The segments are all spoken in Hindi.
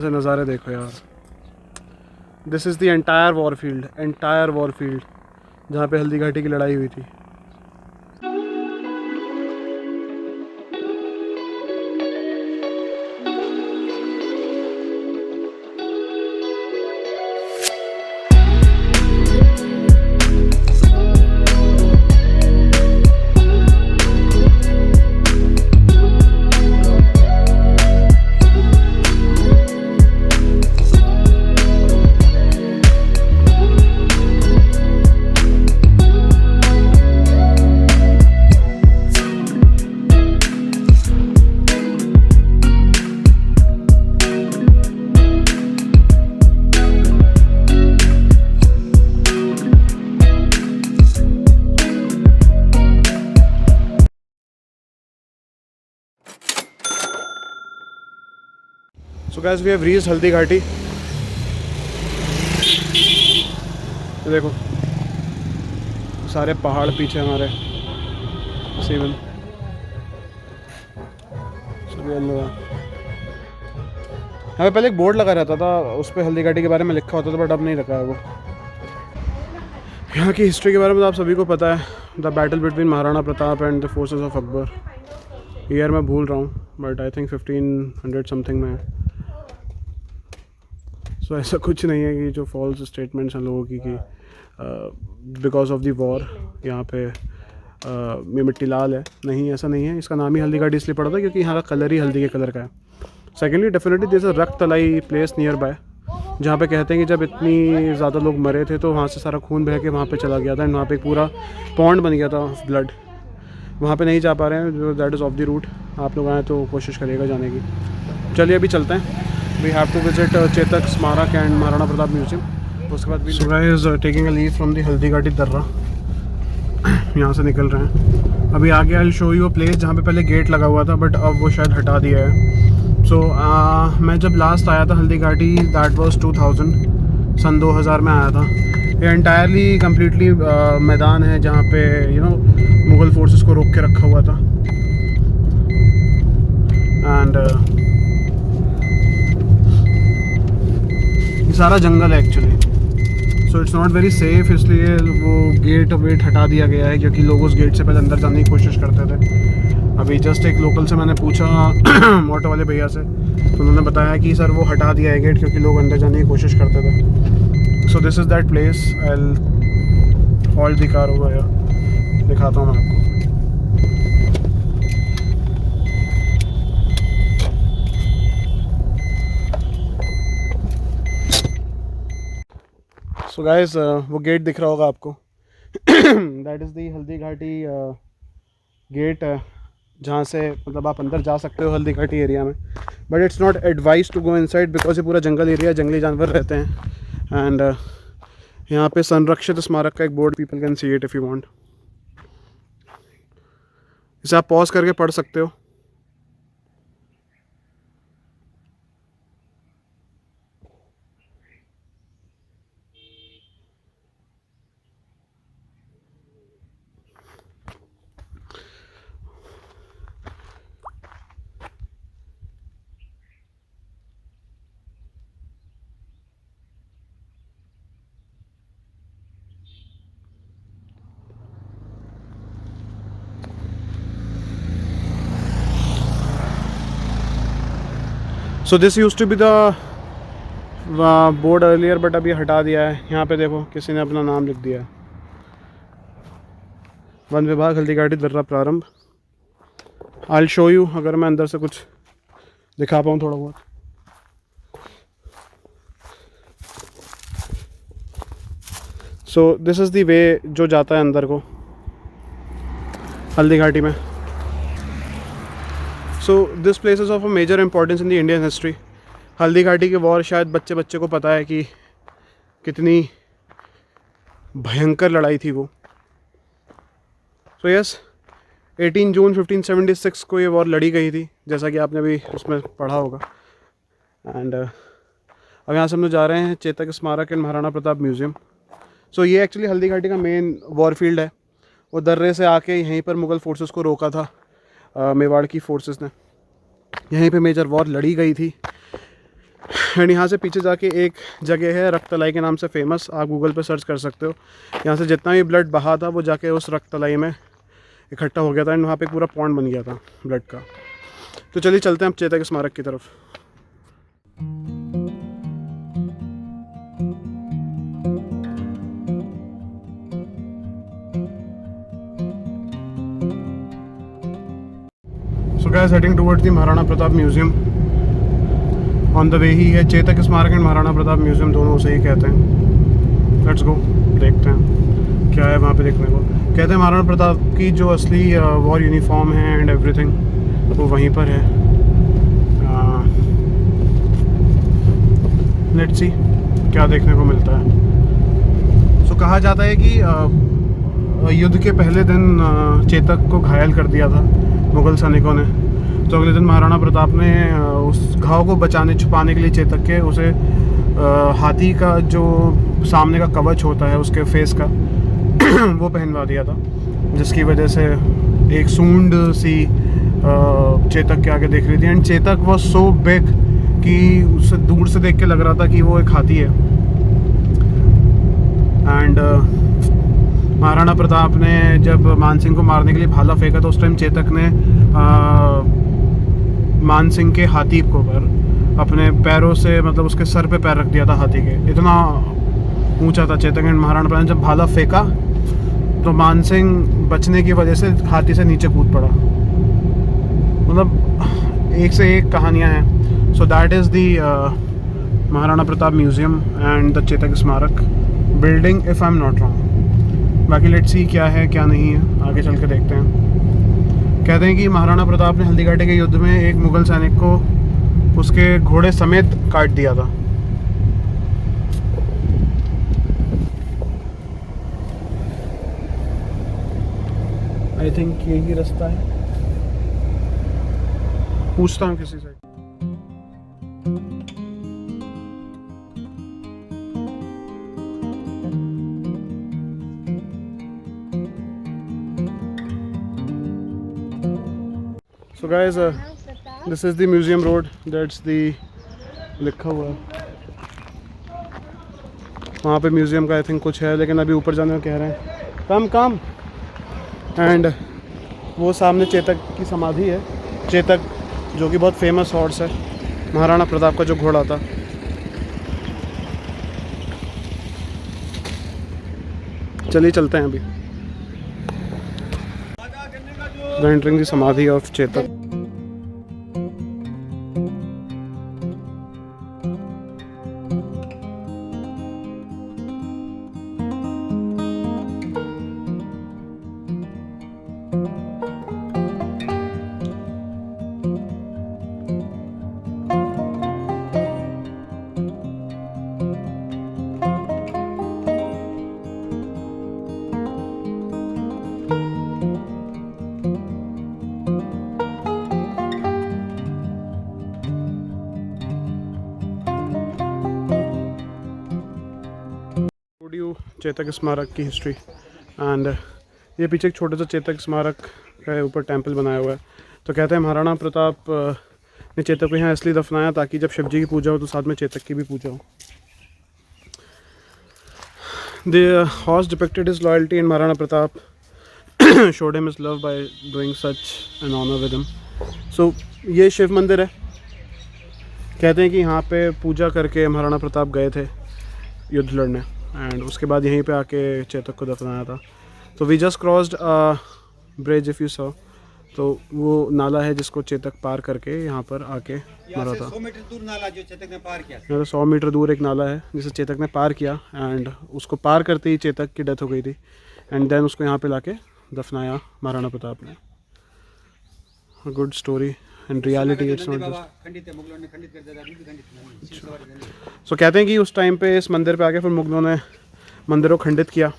से नज़ारे देखो यार, this is the entire war field जहाँ पे हल्दी घाटी की लड़ाई हुई थी। So guys, we have reached Haldi Ghati. देखो सारे पहाड़ पीछे हमारे सीवन। यहाँ पे पहले एक बोर्ड लगा रहता था, उस पर हल्दी घाटी के बारे में लिखा होता था, बट अब नहीं रखा है वो। यहाँ की हिस्ट्री के बारे में तो आप सभी को पता है, the battle between Maharana Pratap and the forces of Akbar. Year मैं भूल रहा हूँ, बट आई थिंक 1500 समथिंग में है। सो ऐसा कुछ नहीं है कि जो फॉल्स स्टेटमेंट्स हैं लोगों की कि बिकॉज ऑफ द वॉर यहाँ पे ये मिट्टी लाल है। नहीं, ऐसा नहीं है। इसका नाम ही हल्दी घाटी इसलिए पड़ा था क्योंकि यहाँ का कलर ही हल्दी के कलर का है। Secondly, definitely there is a Rakt Talai place near by, जहाँ पे कहते हैं कि जब इतनी ज़्यादा लोग मरे थे तो वहाँ से सारा खून बह के वहाँ पे चला गया था, एंड वहाँ पे एक पूरा पॉन्ड बन गया था ऑफ ब्लड। वहाँ पे नहीं जा पा रहे हैं, जो that is of the route. आप लोग आएँ तो कोशिश करिएगा जाने की। चलिए अभी चलते हैं। We have to visit Chetak Smarak and Maharana Pratap museum. उसके बाद so guys taking a leave from the Haldi Ghati दर्रा, यहाँ से निकल रहे हैं। अभी आगे I will show you a place जहाँ पे पहले गेट लगा हुआ था, बट अब वो शायद हटा दिया है। सो मैं जब लास्ट आया था हल्दी घाटी, दैट वाज 2000, सन 2000 में आया था। ये एंटायरली कम्प्लीटली मैदान है जहाँ पे मुग़ल फोर्सेस को रोक के रखा हुआ था। एंड ये सारा जंगल है actually, so it's not very safe, इसलिए वो गेट वेट हटा दिया गया है क्योंकि लोग उस गेट से पहले अंदर जाने की कोशिश करते थे। अभी जस्ट एक लोकल से मैंने पूछा ऑटो वाले भैया से, तो उन्होंने बताया कि सर वो हटा दिया है गेट क्योंकि लोग अंदर जाने की कोशिश करते थे। So this is that place. I will halt the car over here, दिखाता हूँ मैं आपको। सो गाइस, वो गेट दिख रहा होगा आपको, that is the Haldi Ghati gate, जहाँ से मतलब आप अंदर जा सकते हो हल्दी घाटी एरिया में, but it's not advise to go inside because ये पूरा जंगल एरिया, जंगली जानवर रहते हैं। एंड यहाँ पे संरक्षित स्मारक का एक board, people can see it if you want. इसे आप पॉज करके पढ़ सकते हो। So this use to be the board earlier, but अभी हटा दिया है। यहाँ पे देखो किसी ने अपना नाम लिख दिया है, वन विभाग हल्दी घाटी दर्रा प्रारंभ। आई विल शो यू, अगर मैं अंदर से कुछ दिखा पाऊँ थोड़ा बहुत। सो दिस इज़ दी वे जो जाता है अंदर को हल्दी घाटी में। So this place is of a major importance in the Indian history. Haldi Ghati के वॉर शायद बच्चे बच्चे को पता है कि कितनी भयंकर लड़ाई थी वो। सो यस, 18 जून 1576 को ये वॉर लड़ी गई थी, जैसा कि आपने भी उसमें पढ़ा होगा। एंड अब यहाँ से हम लोग जा रहे हैं चेतक स्मारक एंड महाराणा प्रताप म्यूज़ियम। सो ये एक्चुअली हल्दी घाटी का मेन वॉर फील्ड है। वो दर्रे से आके यहीं पर मुग़ल फोर्सेस को रोका था मेवाड़ की फोर्सेस ने। यहीं पे मेजर वॉर लड़ी गई थी। एंड यहाँ से पीछे जाके एक जगह है रक्तलाई के नाम से फेमस, आप गूगल पे सर्च कर सकते हो। यहाँ से जितना भी ब्लड बहा था वो जाके उस रक्तलाई में इकट्ठा हो गया था एंड वहाँ पे पूरा पॉन्ड बन गया था ब्लड का। तो चलिए चलते हैं अब चेतक स्मारक की तरफ। So guys, heading towards the Maharana Pratap museum. On the way ही है चेतक स्मारक एंड महाराणा प्रताप म्यूजियम, दोनों उसे ही कहते हैं। लेट्स गो, देखते हैं क्या है वहाँ पे देखने को। कहते हैं महाराणा प्रताप की जो असली वॉर यूनिफॉर्म है एंड एवरीथिंग वो वहीं पर है। लेट्स सी क्या देखने को मिलता है। सो कहा जाता है कि युद्ध के पहले दिन चेतक को घायल कर दिया था मुग़ल सैनिकों ने। तो अगले दिन महाराणा प्रताप ने उस घाव को बचाने छुपाने के लिए चेतक के उसे हाथी का जो सामने का कवच होता है उसके फेस का वो पहनवा दिया था, जिसकी वजह से एक सूंड सी चेतक के आगे दिख रही थी। And Chetak was so big कि उसे दूर से देख के लग रहा था कि वो एक हाथी है। एंड महाराणा प्रताप ने जब मानसिंह को मारने के लिए भाला फेंका तो उस टाइम चेतक ने मानसिंह के हाथी को पर अपने पैरों से, मतलब उसके सर पे पैर रख दिया था हाथी के, इतना ऊंचा था चेतक। एंड महाराणा प्रताप ने जब भाला फेंका तो मानसिंह बचने की वजह से हाथी से नीचे कूद पड़ा। मतलब एक से एक कहानियाँ हैं। So that is the Maharana Pratap museum and the Chetak Smarak building, if I am not wrong. बाकी लेट्स सी क्या है क्या नहीं है, आगे चल के देखते हैं। कहते हैं कि महाराणा प्रताप ने हल्दीघाटी के युद्ध में एक मुग़ल सैनिक को उसके घोड़े समेत काट दिया था। आई थिंक यही रास्ता है, पूछता हूँ किसी से। So guys, this is the museum road. That's the लिखा हुआ है वहाँ पे म्यूज़ियम का आई थिंक कुछ है, लेकिन अभी ऊपर जाने को कह रहे हैं कम कम। एंड वो सामने चेतक की समाधि है, चेतक जो कि बहुत फेमस हॉर्स है, महाराणा प्रताप का जो घोड़ा था। चलिए चलते हैं अभी। एंटरिंग द समाधि ऑफ चेतक। चेतक स्मारक की हिस्ट्री। एंड ये पीछे एक छोटा सा चेतक स्मारक का ऊपर टेंपल बनाया हुआ है। तो कहते हैं महाराणा प्रताप ने चेतक को यहाँ इसलिए दफनाया ताकि जब शिव जी की पूजा हो तो साथ में चेतक की भी पूजा हो। The horse depicted his loyalty and Maharana Pratap showed him his love by doing such an honour with him. सो ये शिव मंदिर है। कहते हैं कि यहाँ पे पूजा करके महाराणा प्रताप गए थे युद्ध लड़ने एंड उसके बाद यहीं पे आके चेतक को दफनाया था। तो we just crossed bridge if you saw, तो वो नाला है जिसको चेतक पार करके यहाँ पर आके मरा था। 100 मीटर दूर नाला जो चेतक ने पार किया। 100 मीटर दूर एक नाला है जिसे चेतक ने पार किया एंड उसको पार करते ही चेतक की डेथ हो गई थी। एंड देन उसको यहाँ पे लाके दफनाया महाराणा प्रताप ने। Good story and reality it's not just. खंडित है, मुगलों ने खंडित कर दिया था, अभी भी खंडित नहीं। सो कहते हैं कि उस टाइम पे इस मंदिर पे आके फिर मुगलों ने मंदिरों को खंडित किया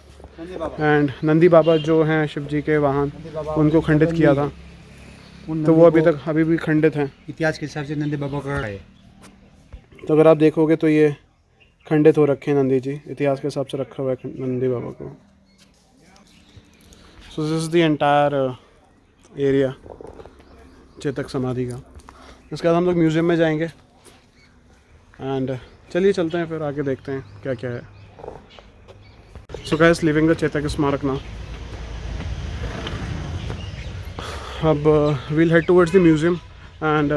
एंड नंदी बाबा जो हैं शिव जी के वाहन उनको खंडित किया था। तो वो अभी भी खंडित हैं। इतिहास के हिसाब से नंदी बाबा का है। तो अगर आप देखोगे तो ये खंडित हो रखे हैं नंदी जी, इतिहास के हिसाब से रखा हुआ है नंदी बाबा को। So this is the entire area Chetak समाधि का। इसके बाद हम लोग म्यूज़ियम में जाएंगे एंड चलिए चलते हैं फिर आगे देखते हैं क्या क्या है. So guys, leaving the Chetak Smarak now. अब we'll head towards the museum and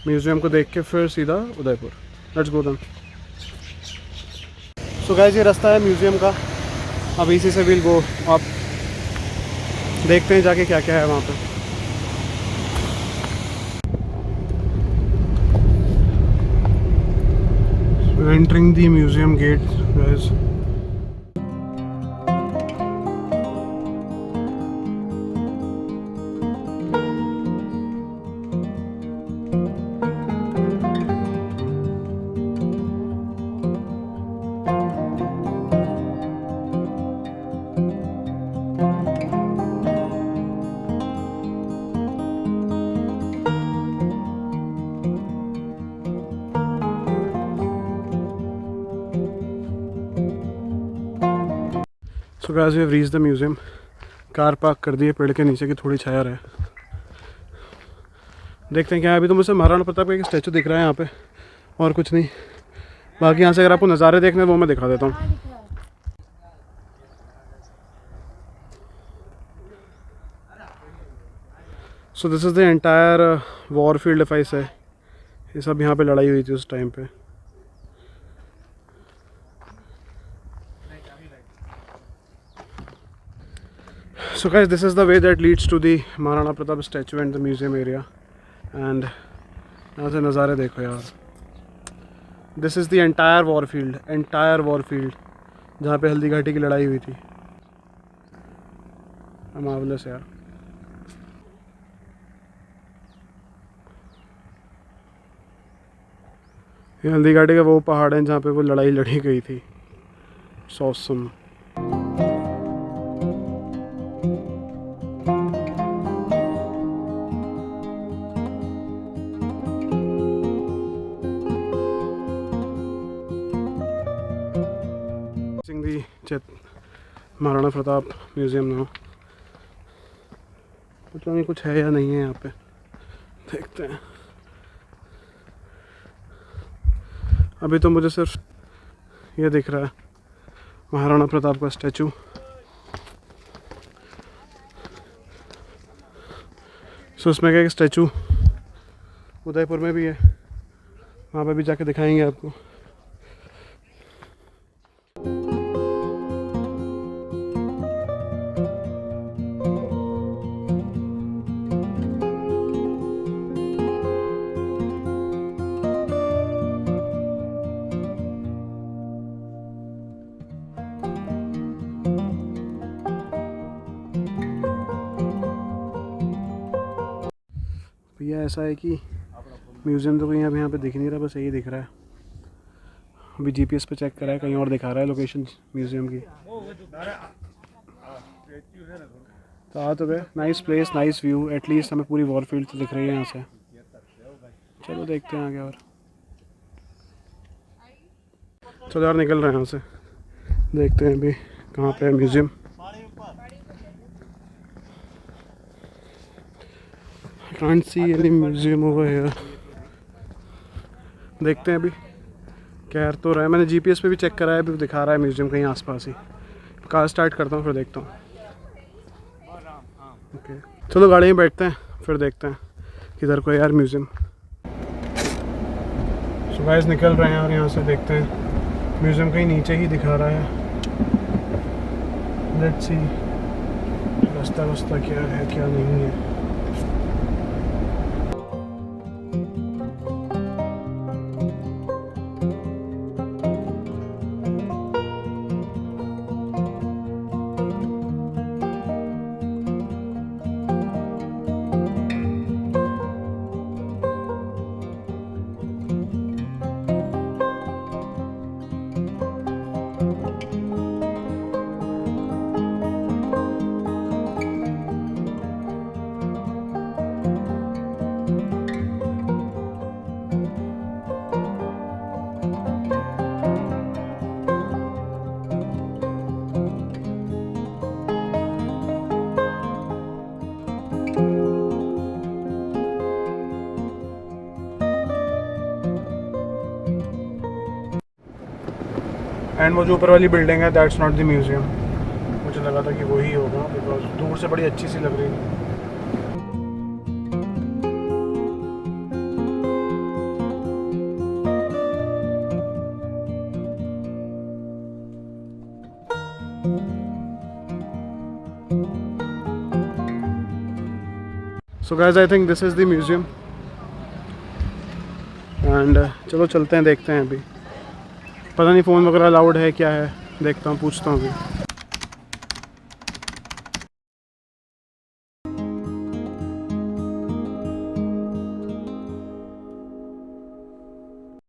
museum को देख के फिर सीधा Udaipur. Let's go then. So guys, ये रास्ता है म्यूज़ियम का. अब इसी से वील गो आप देखते हैं जाके क्या क्या है वहाँ पे. Entering the museum gate guys. So guys, we have reached the museum. Car park कर दी है पेड़ के नीचे की थोड़ी छाया रहे. देखते हैं क्या है. अभी तो मुझे महाराणा प्रताप का एक स्टैचू दिख रहा है यहाँ पे, और कुछ नहीं. बाकी यहाँ से अगर आपको नज़ारे देखने हैं वो मैं दिखा देता हूँ. So this is the entire war field if I से. ये सब यहाँ पे लड़ाई हुई थी उस टाइम पे. So guys, this is the way that leads to the Maharana Pratap statue and the museum area. And यहाँ से नज़ारे देखो यार. This is the entire war field जहाँ पे हल्दी घाटी की लड़ाई हुई थी. मार्वलस यार. ये हल्दी घाटी का वो पहाड़ है जहाँ पे वो लड़ाई लड़ी गई थी. सॉसम. Maharana Pratap museum now. पता नहीं कुछ है या नहीं है यहाँ पे, देखते हैं. अभी तो मुझे सिर्फ ये दिख रहा है महाराणा प्रताप का स्टैचू. सो उसमें क्या एक स्टैचू उदयपुर में भी है, वहाँ पे भी जाके दिखाएंगे आपको. भैया ऐसा है कि म्यूज़ियम तो कहीं अभी यहाँ पे दिख नहीं रहा, बस यही दिख रहा है. अभी जीपीएस पे चेक करा है, कहीं और दिखा रहा है लोकेशन म्यूज़ियम की. तो आ तो गए. Nice place, nice view. At least हमें पूरी वॉर फील्ड तो दिख रही है यहाँ से. चलो देखते हैं आगे. और चलो यार निकल रहे हैं यहाँ से. देखते हैं अभी कहाँ पे है museum. Can't see any museum over here. देखते हैं अभी. कह तो रहा है, मैंने जीपीएस पे भी चेक करा है, अभी दिखा रहा है म्यूज़ियम कहीं आसपास ही. कार स्टार्ट करता हूँ फिर देखता हूँ. ओके चलो गाड़ी में बैठते हैं फिर देखते हैं किधर को है यार म्यूज़ियम. सो गाइस निकल रहे हैं और यहाँ से देखते हैं. म्यूज़ियम कहीं नीचे ही दिखा रहा है. लेट्स सी रास्ता क्या है क्या नहीं है. एंड वो जो ऊपर वाली बिल्डिंग है दैट्स नॉट द म्यूज़ियम। मुझे लगा था कि वही होगा बिकॉज दूर से बड़ी अच्छी सी लग रही थी। So guys I think this is the museum and चलो चलते हैं देखते हैं। अभी पता नहीं फ़ोन वगैरह अलाउड है क्या है, देखता हूँ पूछता हूँ अभी।